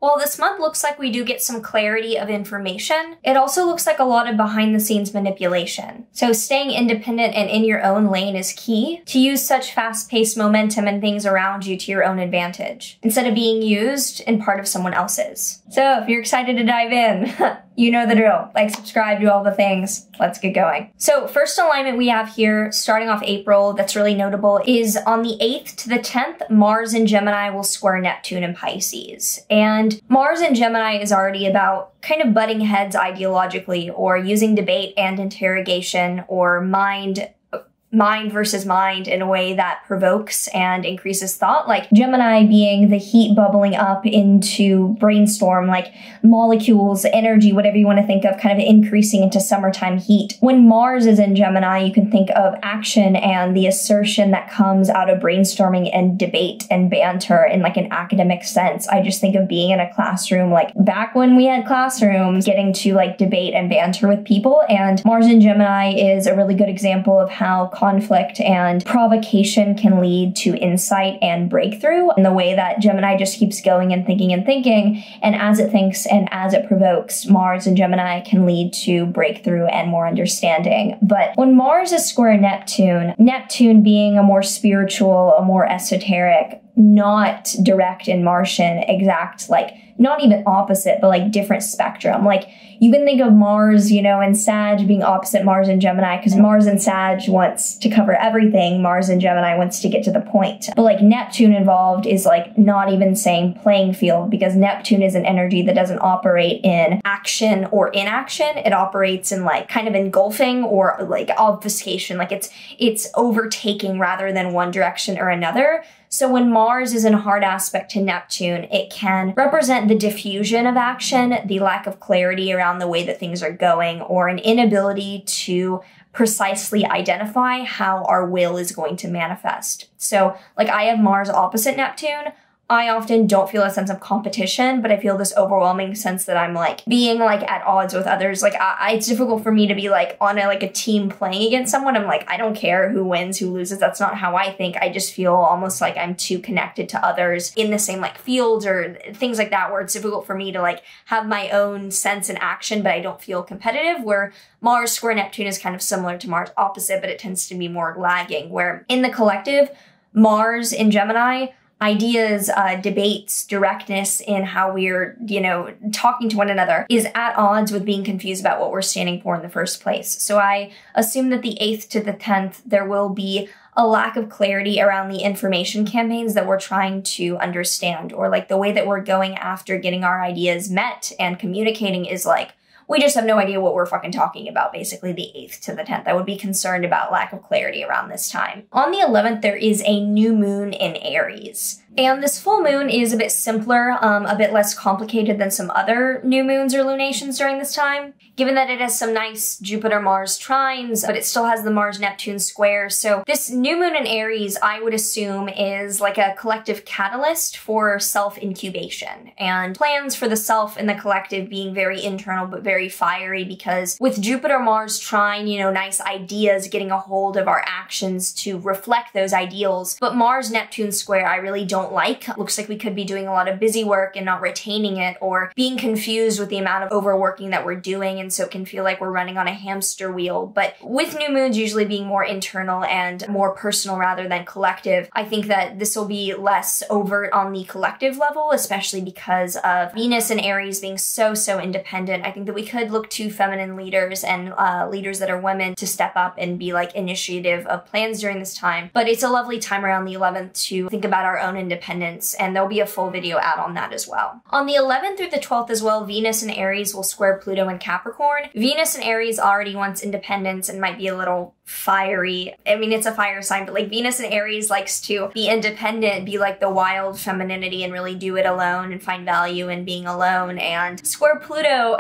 While this month looks like we do get some clarity of information, it also looks like a lot of behind-the-scenes manipulation. So staying independent and in your own lane is key to use such fast-paced momentum and things around you to your own advantage, instead of being used in part of someone else's. So if you're excited to dive in, you know the drill. Like, subscribe, do all the things. Let's get going. So first alignment we have here, starting off April, that's really notable, is on the 8th to the 10th, Mars in Gemini will square Neptune in Pisces. And Mars in Gemini is already about kind of butting heads ideologically, or using debate and interrogation, or mind versus mind in a way that provokes and increases thought. Like Gemini being the heat bubbling up into brainstorm, like molecules, energy, whatever you want to think of, kind of increasing into summertime heat. When Mars is in Gemini, you can think of action and the assertion that comes out of brainstorming and debate and banter in like an academic sense. I just think of being in a classroom, like back when we had classrooms, getting to like debate and banter with people. And Mars in Gemini is a really good example of how conflict and provocation can lead to insight and breakthrough, in the way that Gemini just keeps going and thinking, and as it thinks and as it provokes, Mars and Gemini can lead to breakthrough and more understanding. But when Mars is square Neptune, Neptune being a more spiritual, a more esoteric, not direct and Martian, exact, like not even opposite, but like different spectrum. Like you can think of Mars, you know, and Sag being opposite Mars and Gemini, because Mars and Sag wants to cover everything. Mars and Gemini wants to get to the point. But like Neptune involved is like not even same playing field, because Neptune is an energy that doesn't operate in action or inaction. It operates in like kind of engulfing or like obfuscation. Like it's overtaking rather than one direction or another. So when Mars is in hard aspect to Neptune, it can represent the diffusion of action, the lack of clarity around the way that things are going, or an inability to precisely identify how our will is going to manifest. So like I have Mars opposite Neptune. I often don't feel a sense of competition, but I feel this overwhelming sense that I'm like being like at odds with others. Like it's difficult for me to be like on a team playing against someone. I'm like, I don't care who wins, who loses. That's not how I think. I just feel almost like I'm too connected to others in the same like fields or things like that, where it's difficult for me to like have my own sense and action, but I don't feel competitive. Where Mars square Neptune is kind of similar to Mars opposite, but it tends to be more lagging, where in the collective, Mars in Gemini, ideas, debates, directness in how we're, you know, talking to one another is at odds with being confused about what we're standing for in the first place. So I assume that the 8th to the 10th, there will be a lack of clarity around the information campaigns that we're trying to understand, or like the way that we're going after getting our ideas met and communicating is like, we just have no idea what we're fucking talking about, basically the 8th to the 10th. I would be concerned about lack of clarity around this time. On the 11th, there is a new moon in Aries. And this full moon is a bit simpler, a bit less complicated than some other new moons or lunations during this time, given that it has some nice Jupiter-Mars trines, but it still has the Mars-Neptune square. So this new moon in Aries, I would assume, is like a collective catalyst for self-incubation and plans for the self and the collective being very internal but very fiery, because with Jupiter-Mars trine, you know, nice ideas getting a hold of our actions to reflect those ideals. But Mars-Neptune square, I really don't like. Looks like we could be doing a lot of busy work and not retaining it, or being confused with the amount of overworking that we're doing, and so it can feel like we're running on a hamster wheel. But with new moons usually being more internal and more personal rather than collective, I think that this will be less overt on the collective level, especially because of Venus and Aries being so independent. I think that we could look to feminine leaders and leaders that are women to step up and be like initiative of plans during this time. But it's a lovely time around the 11th to think about our own independence, and there'll be a full video out on that as well. On the 11th through the 12th as well, Venus and Aries will square Pluto and Capricorn. Venus and Aries already wants independence and might be a little fiery. I mean, it's a fire sign, but like Venus and Aries likes to be independent, be like the wild femininity and really do it alone and find value in being alone. And square Pluto,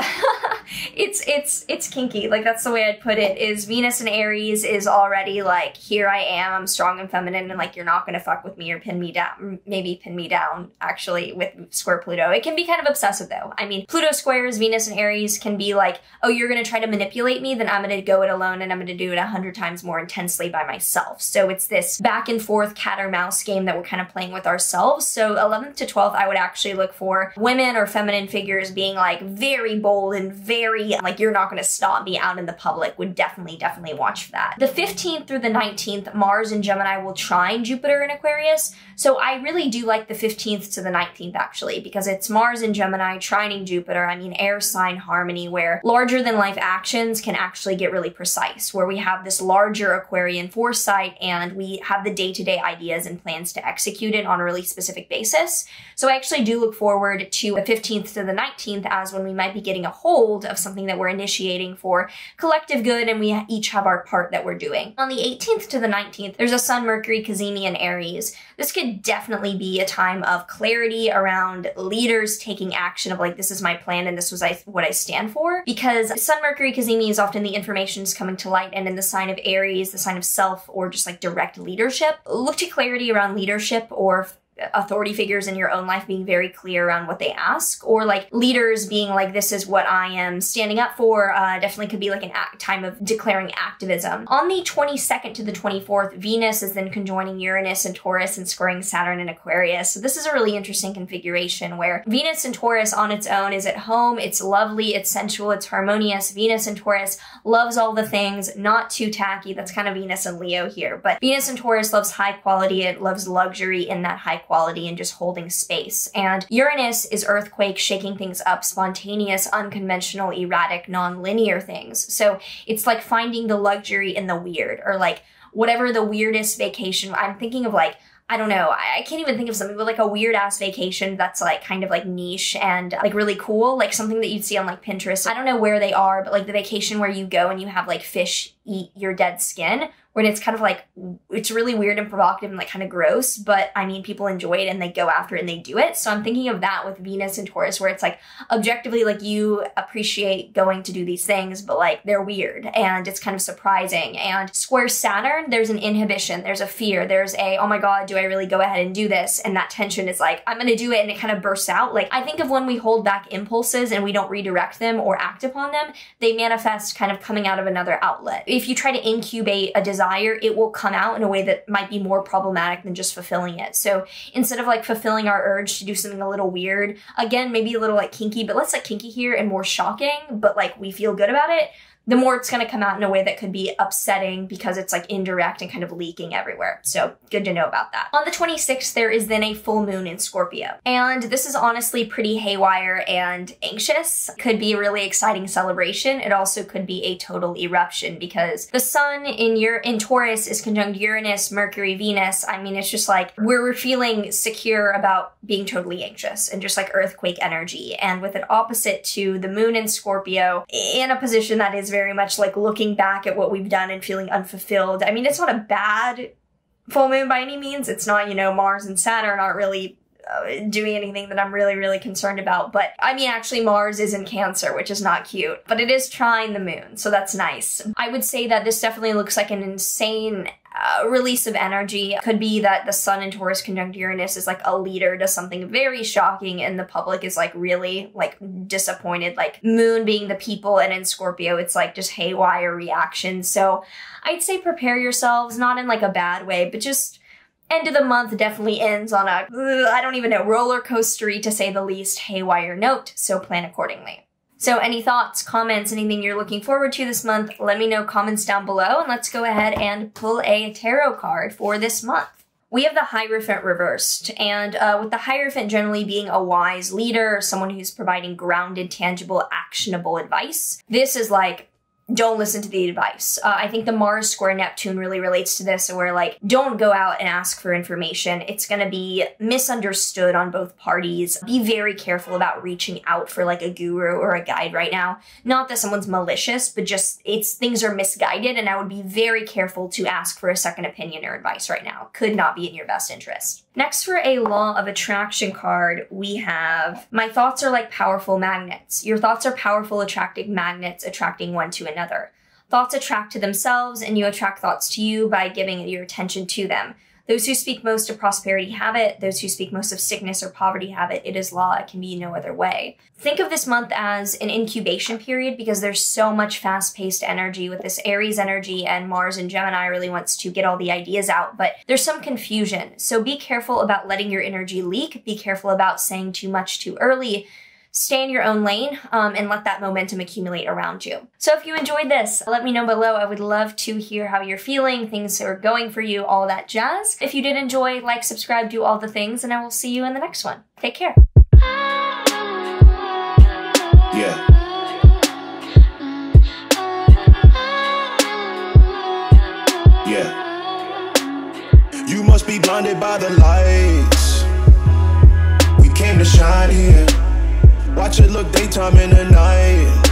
it's kinky. Like that's the way I'd put it, is Venus and Aries is already like, here I am, I'm strong and feminine, and like, you're not gonna fuck with me or pin me down. Maybe pin me down actually with square Pluto. It can be kind of obsessive though. I mean, Pluto squares Venus and Aries can be like, oh, you're gonna try to manipulate me, then I'm gonna go it alone and I'm gonna do it 100 100 times more intensely by myself. So it's this back and forth cat or mouse game that we're kind of playing with ourselves. So 11th to 12th, I would actually look for women or feminine figures being like very bold and very like, you're not going to stop me out in the public. Would definitely watch for that. The 15th through the 19th, Mars and Gemini will trine Jupiter in Aquarius. So I really do like the 15th to the 19th actually, because it's Mars and Gemini trining Jupiter. I mean, air sign harmony where larger than life actions can actually get really precise, where we have this larger Aquarian foresight and we have the day-to-day ideas and plans to execute it on a really specific basis. So I actually do look forward to the 15th to the 19th as when we might be getting a hold of something that we're initiating for collective good, and we each have our part that we're doing. On the 18th to the 19th, there's a Sun-Mercury Cazimi in Aries. This could definitely be a time of clarity around leaders taking action of like, this is my plan and this was what I stand for. Because Sun-Mercury Cazimi is often the information is coming to light, and in the sign of Aries, the sign of self or just like direct leadership. Look to clarity around leadership or authority figures in your own life being very clear around what they ask, or like leaders being like, this is what I am standing up for. Definitely could be like an time of declaring activism. On the 22nd to the 24th, Venus is then conjoining Uranus and Taurus and squaring Saturn in Aquarius. So this is a really interesting configuration where Venus and Taurus on its own is at home, it's lovely, it's sensual, it's harmonious. Venus and Taurus loves all the things, not too tacky. That's kind of Venus and Leo here, but Venus and Taurus loves high quality, it loves luxury in that high quality and just holding space. And Uranus is earthquake, shaking things up, spontaneous, unconventional, erratic, non-linear things. So it's like finding the luxury in the weird, or like whatever the weirdest vacation. I'm thinking of like, I don't know, I can't even think of something, but like a weird ass vacation that's like kind of like niche and like really cool, like something that you'd see on like Pinterest. I don't know where they are, but like the vacation where you go and you have like fish eat your dead skin, when it's kind of like, it's really weird and provocative and like kind of gross, but I mean, people enjoy it and they go after it and they do it. So I'm thinking of that with Venus and Taurus, where it's like objectively, like you appreciate going to do these things, but like they're weird and it's kind of surprising. And square Saturn, there's an inhibition, there's a fear, there's a, oh my God, do I really go ahead and do this? And that tension is like, I'm gonna do it, and it kind of bursts out. Like I think of when we hold back impulses and we don't redirect them or act upon them, they manifest kind of coming out of another outlet. If you try to incubate a desire, it will come out in a way that might be more problematic than just fulfilling it. So instead of like fulfilling our urge to do something a little weird, again, maybe a little like kinky, but less like kinky here and more shocking, but like we feel good about it, the more it's going to come out in a way that could be upsetting because it's like indirect and kind of leaking everywhere. So good to know about that. On the 26th, there is then a full moon in Scorpio. And this is honestly pretty haywire and anxious. Could be a really exciting celebration. It also could be a total eruption because the sun in Taurus is conjunct Uranus, Mercury, Venus. I mean, it's just like we're feeling secure about being totally anxious and just like earthquake energy. And with it opposite to the moon in Scorpio in a position that is very much like looking back at what we've done and feeling unfulfilled. I mean, it's not a bad full moon by any means. It's not, you know, Mars and Saturn aren't really doing anything that I'm really concerned about. But I mean, actually Mars is in Cancer, which is not cute, but it is trine the moon. So that's nice. I would say that this definitely looks like an insane release of energy. Could be that the sun in Taurus conjunct Uranus is like a leader to something very shocking and the public is like really like disappointed, like moon being the people, and in Scorpio it's like just haywire reaction. So I'd say prepare yourselves, not in like a bad way, but just end of the month definitely ends on a, I don't even know, roller coastery to say the least, haywire note. So plan accordingly. So any thoughts, comments, anything you're looking forward to this month, let me know comments down below, and let's go ahead and pull a tarot card for this month. We have the Hierophant reversed, and with the Hierophant generally being a wise leader, someone who's providing grounded, tangible, actionable advice. This is like, don't listen to the advice. I think the Mars square Neptune really relates to this, where like, don't go out and ask for information. It's gonna be misunderstood on both parties. Be very careful about reaching out for like a guru or a guide right now. Not that someone's malicious, but just things are misguided, and I would be very careful to ask for a second opinion or advice right now. Could not be in your best interest. Next, for a Law of Attraction card, we have, my thoughts are like powerful magnets. Your thoughts are powerful, attracting magnets, attracting one to another. Thoughts attract to themselves, and you attract thoughts to you by giving your attention to them. Those who speak most of prosperity have it. Those who speak most of sickness or poverty have it. It is law. It can be no other way. Think of this month as an incubation period because there's so much fast-paced energy with this Aries energy, and Mars in Gemini really wants to get all the ideas out, but there's some confusion. So be careful about letting your energy leak. Be careful about saying too much too early. Stay in your own lane and let that momentum accumulate around you. So if you enjoyed this, let me know below. I would love to hear how you're feeling, things are going for you, all that jazz. If you did enjoy, like, subscribe, do all the things, and I will see you in the next one. Take care. Yeah. Yeah. You must be blinded by the lights. We came to shine here. Watch it look daytime in the night.